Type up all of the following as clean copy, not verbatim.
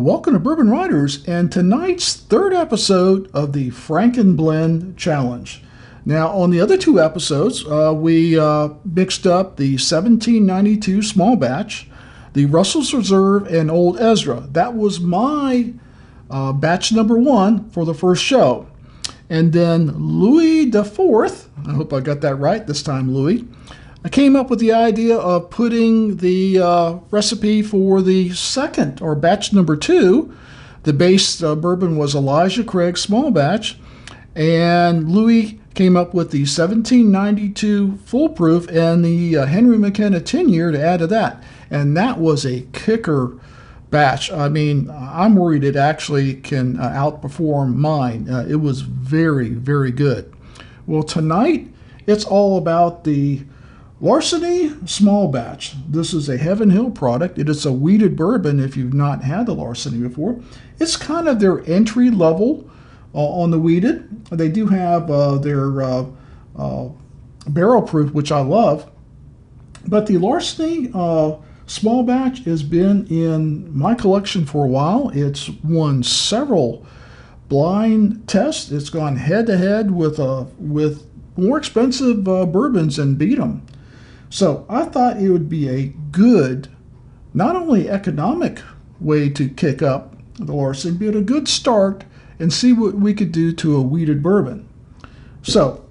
Welcome to Bourbon Writers and tonight's third episode of the FrankenBlend Challenge. Now, on the other two episodes, we mixed up the 1792 Small Batch, the Russell's Reserve, and Old Ezra. That was my batch number one for the first show. And then Louis IV, I hope I got that right this time, Louis, I came up with the idea of putting the recipe for the second, or batch number two. The base bourbon was Elijah Craig Small Batch, and Louis came up with the 1792 Full Proof and the Henry McKenna 10-year to add to that. And that was a kicker batch. I mean, I'm worried it actually can outperform mine. It was very, very good. Well, tonight it's all about the Larceny Small Batch. This is a Heaven Hill product. It is a wheated bourbon if you've not had the Larceny before. It's kind of their entry level on the wheated. They do have their barrel proof, which I love. But the Larceny Small Batch has been in my collection for a while. It's won several blind tests. It's gone head to head with more expensive bourbons and beat them. So I thought it would be a good, not only economic way to kick up the Larceny, but a good start and see what we could do to a wheated bourbon. So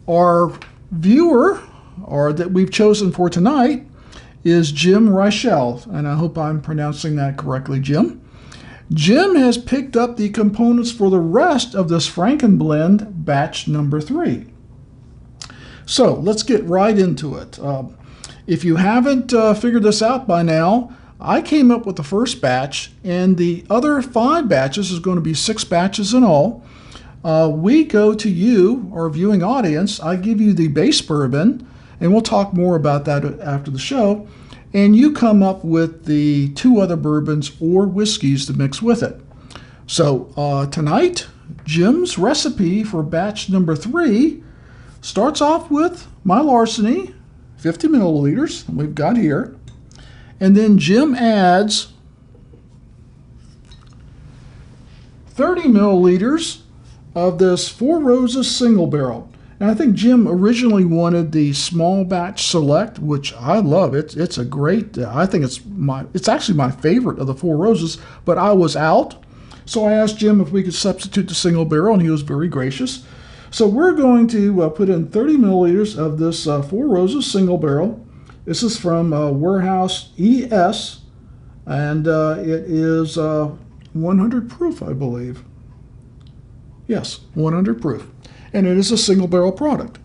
our viewer, or that we've chosen for tonight, is Jim Reichel, and I hope I'm pronouncing that correctly, Jim. Jim has picked up the components for the rest of this FrankenBlend Batch number 3. So let's get right into it. If you haven't figured this out by now, I came up with the first batch, and the other 5 batches is going to be 6 batches in all. We go to you, our viewing audience. I give you the base bourbon, and we'll talk more about that after the show. And you come up with the 2 other bourbons or whiskeys to mix with it. So tonight, Jim's recipe for batch number 3 starts off with my Larceny, 50 milliliters, we've got here. And then Jim adds 30 milliliters of this Four Roses single barrel. And I think Jim originally wanted the Small Batch Select, which I love. It's a great, I think it's actually my favorite of the Four Roses, but I was out. So I asked Jim if we could substitute the single barrel, and he was very gracious. So we're going to put in 30 milliliters of this Four Roses single barrel. This is from Warehouse ES, and it is 100 proof, I believe. Yes, 100 proof. And it is a single barrel product.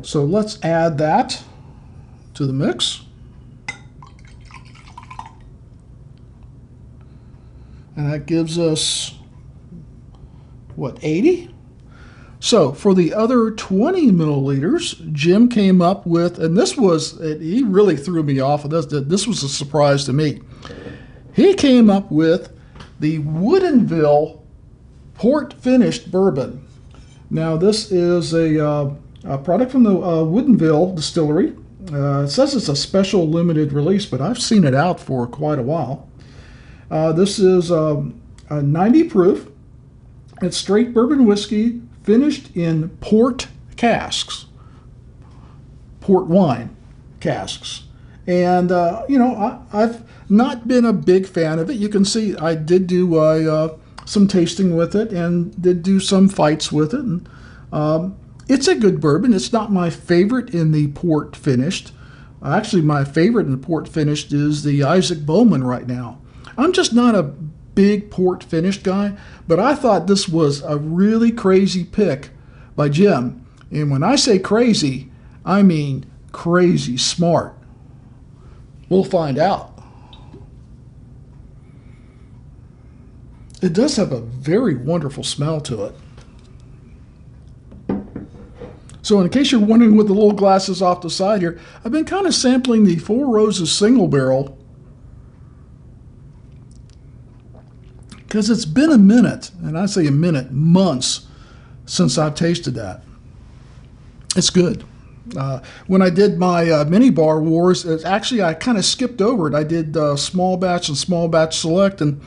So let's add that to the mix. And that gives us, what, 80? So for the other 20 milliliters, Jim came up with, and this was, he really threw me off of this. This was a surprise to me. He came up with the Woodinville Port Finished Bourbon. Now this is a product from the Woodinville Distillery. It says it's a special limited release, but I've seen it out for quite a while. This is a 90 proof. It's straight bourbon whiskey finished in port casks, port wine casks. And, you know, I've not been a big fan of it. You can see I did do some tasting with it and did do some fights with it. And, it's a good bourbon. It's not my favorite in the port finished. Actually, my favorite in the port finished is the Isaac Bowman right now. I'm just not a big port finished guy, but I thought this was a really crazy pick by Jim. And when I say crazy, I mean crazy smart. We'll find out. It does have a very wonderful smell to it. So in case you're wondering with the little glasses off the side here, I've been kind of sampling the Four Roses single barrel because it's been a minute, and I say a minute, months, since I've tasted that. It's good. When I did my mini bar wars, actually I kind of skipped over it. I did small batch and small batch select, and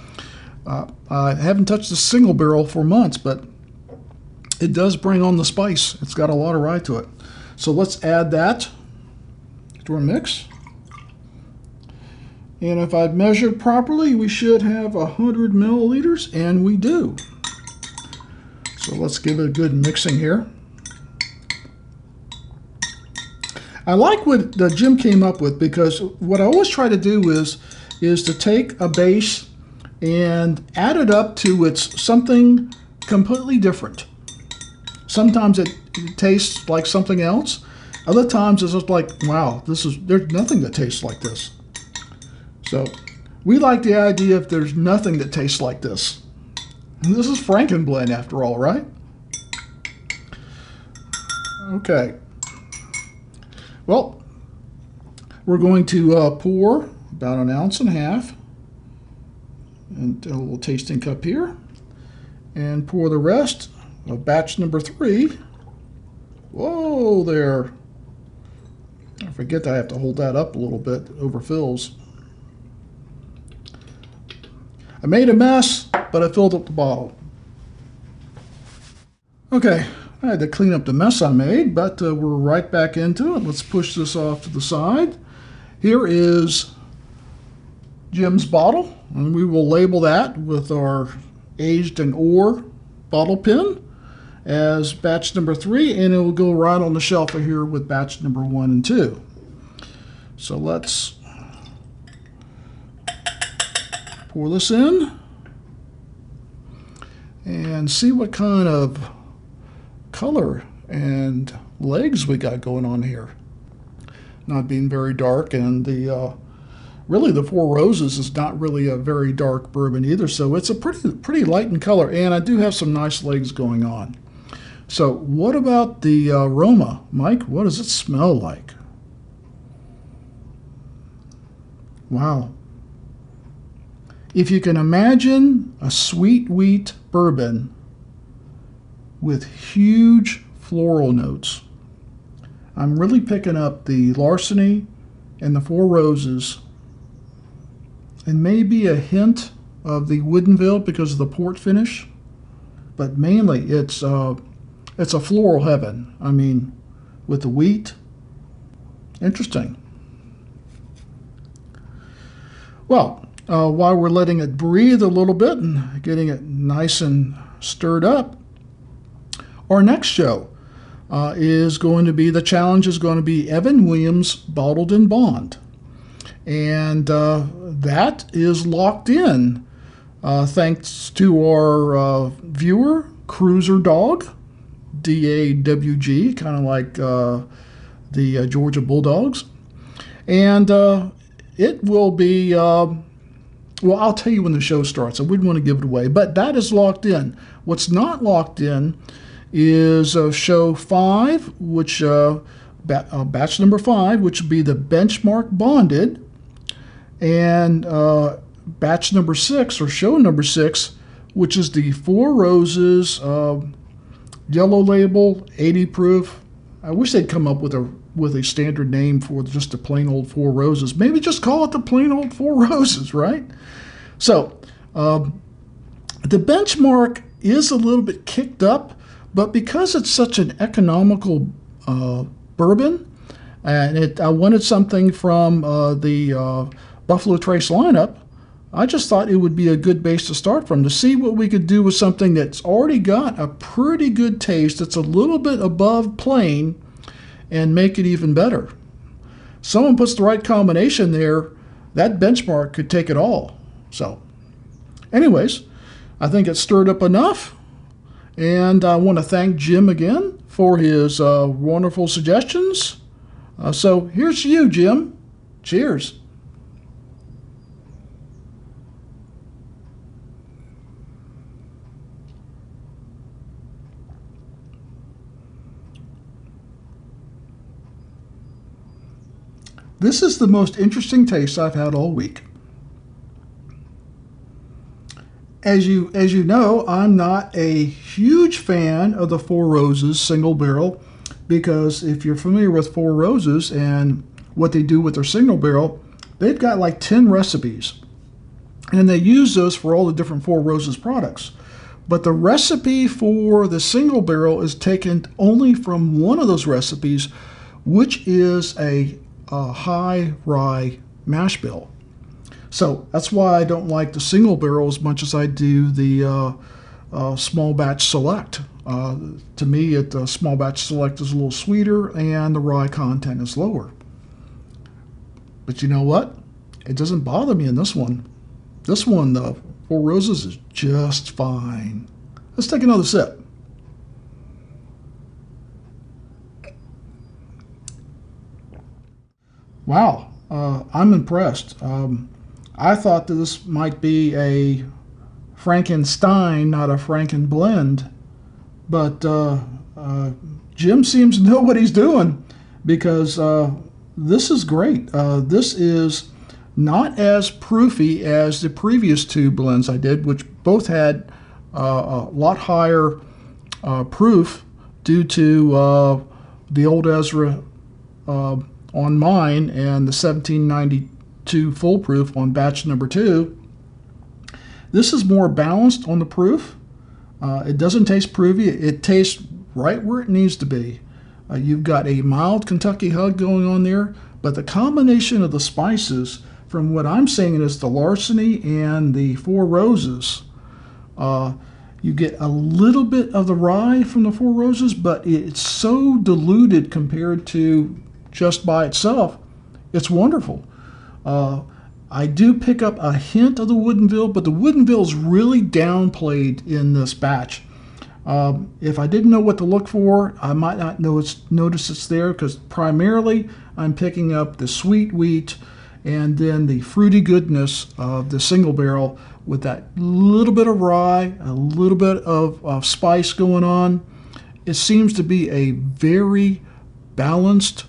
I haven't touched a single barrel for months, but it does bring on the spice. It's got a lot of rye to it. So let's add that to our mix. And if I've measured properly, we should have 100 milliliters, and we do. So let's give it a good mixing here. I like what Jim came up with, because what I always try to do is to take a base and add it up to it's something completely different. Sometimes it tastes like something else. Other times it's just like, wow, there's nothing that tastes like this. So we like the idea if there's nothing that tastes like this. And this is FrankenBlend after all, right? Okay. Well, we're going to pour about 1.5 ounces into a little tasting cup here, and pour the rest of batch number 3. Whoa there. I forget that I have to hold that up a little bit, it overfills. I made a mess, but I filled up the bottle. Okay, I had to clean up the mess I made, but we're right back into it. Let's push this off to the side. Here is Jim's bottle, and we will label that with our aged in ore bottle pin as batch number 3, and it will go right on the shelf here with batch number 1 and 2. So let's pour this in and see what kind of color and legs we got going on here. Not being very dark, and really the Four Roses is not really a very dark bourbon either, so it's a pretty light in color, and I do have some nice legs going on. So what about the aroma, Mike? What does it smell like? Wow. If you can imagine a sweet wheat bourbon with huge floral notes, I'm really picking up the Larceny and the Four Roses, and maybe a hint of the Woodinville because of the port finish, but mainly it's a floral heaven. I mean, with the wheat. Interesting. Well, while we're letting it breathe a little bit and getting it nice and stirred up, our next show is going to be, the challenge is going to be Evan Williams Bottled in Bond. And that is locked in thanks to our viewer, Cruiser Dog, DAWG, kind of like the Georgia Bulldogs. And it will be, well, I'll tell you when the show starts. I wouldn't want to give it away, but that is locked in. What's not locked in is show 5, which batch number 5, which would be the Benchmark Bonded, and batch number 6, or show number 6, which is the Four Roses Yellow Label 80 proof. I wish they'd come up with a standard name for just the plain old Four Roses. Maybe just call it the plain old Four Roses, right? So the Benchmark is a little bit kicked up, but because it's such an economical bourbon, and I wanted something from the Buffalo Trace lineup, I just thought it would be a good base to start from, to see what we could do with something that's already got a pretty good taste, that's a little bit above plain, and make it even better. Someone puts the right combination there, that Benchmark could take it all. So anyways, I think it's stirred up enough, and I want to thank Jim again for his wonderful suggestions. So here's to you, Jim. Cheers. This is the most interesting taste I've had all week. As you know, I'm not a huge fan of the Four Roses single barrel because if you're familiar with Four Roses and what they do with their single barrel, they've got like 10 recipes. And they use those for all the different Four Roses products. But the recipe for the single barrel is taken only from one of those recipes, which is a high rye mash bill. So that's why I don't like the single barrel as much as I do the small batch select. To me, the small batch select is a little sweeter and the rye content is lower. But you know what? It doesn't bother me in this one. This one, the Four Roses, is just fine. Let's take another sip. Wow, I'm impressed. I thought that this might be a Frankenstein, not a FrankenBlend, but Jim seems to know what he's doing, because this is great. This is not as proofy as the previous two blends I did, which both had a lot higher proof due to the Old Ezra on mine and the 1792 full proof on batch number 2. This is more balanced on the proof. It doesn't taste proofy. It tastes right where it needs to be. You've got a mild Kentucky hug going on there, but the combination of the spices, from what I'm saying, is the Larceny and the Four Roses. You get a little bit of the rye from the Four Roses, but it's so diluted compared to just by itself. It's wonderful. I do pick up a hint of the Woodinville, but the Woodinville is really downplayed in this batch. If I didn't know what to look for, I might not notice it's there, because primarily I'm picking up the sweet wheat and then the fruity goodness of the single barrel with that little bit of rye, a little bit of spice going on. It seems to be a very balanced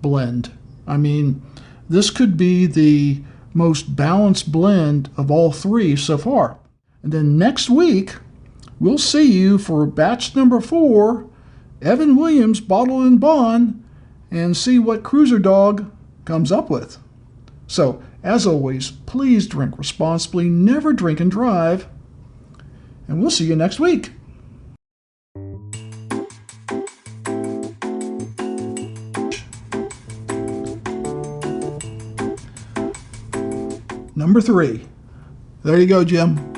blend. I mean, this could be the most balanced blend of all three so far. And then next week, we'll see you for batch number 4, Evan Williams Bottled in Bond, and see what Cruiser Dog comes up with. So, as always, please drink responsibly, never drink and drive, and we'll see you next week. Number 3. There you go, Jim.